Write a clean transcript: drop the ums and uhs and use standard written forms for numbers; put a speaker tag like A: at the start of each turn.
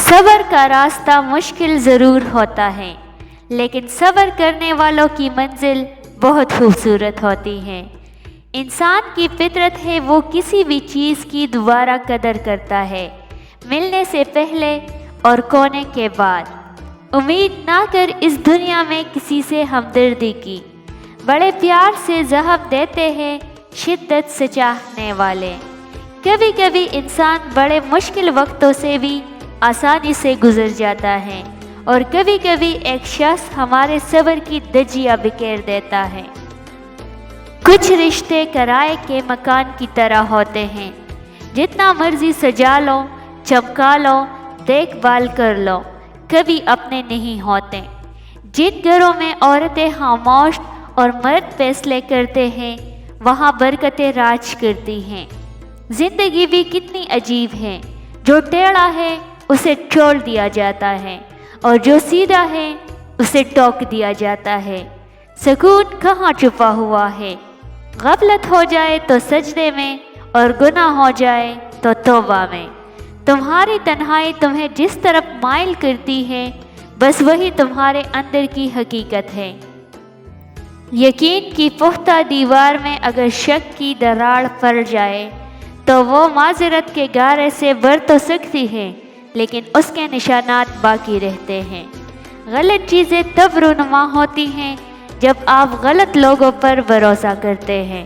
A: صبر کا راستہ مشکل ضرور ہوتا ہے، لیکن صبر کرنے والوں کی منزل بہت خوبصورت ہوتی ہے۔ انسان کی فطرت ہے وہ کسی بھی چیز کی دوبارہ قدر کرتا ہے، ملنے سے پہلے اور کھونے کے بعد۔ امید نہ کر اس دنیا میں کسی سے ہمدردی کی، بڑے پیار سے زخم دیتے ہیں شدت سے چاہنے والے۔ کبھی کبھی انسان بڑے مشکل وقتوں سے بھی آسانی سے گزر جاتا ہے، اور کبھی کبھی ایک شخص ہمارے صبر کی دھجیاں بکھیر دیتا ہے۔ کچھ رشتے کرائے کے مکان کی طرح ہوتے ہیں، جتنا مرضی سجا لو، چمکا لو، دیکھ بھال کر لو، کبھی اپنے نہیں ہوتے۔ جن گھروں میں عورتیں خاموش اور مرد فیصلے کرتے ہیں، وہاں برکتیں راج کرتی ہیں۔ زندگی بھی کتنی عجیب ہے، جو ٹیڑھا ہے اسے چھوڑ دیا جاتا ہے، اور جو سیدھا ہے اسے ٹوک دیا جاتا ہے۔ سکون کہاں چھپا ہوا ہے؟ غفلت ہو جائے تو سجدے میں، اور گناہ ہو جائے تو توبہ میں۔ تمہاری تنہائی تمہیں جس طرف مائل کرتی ہے، بس وہی تمہارے اندر کی حقیقت ہے۔ یقین کی پختہ دیوار میں اگر شک کی دراڑ پڑ جائے تو وہ معذرت کے گارے سے بھر تو سکتی ہے، لیکن اس کے نشانات باقی رہتے ہیں۔ غلط چیزیں تب رونما ہوتی ہیں جب آپ غلط لوگوں پر بھروسہ کرتے ہیں۔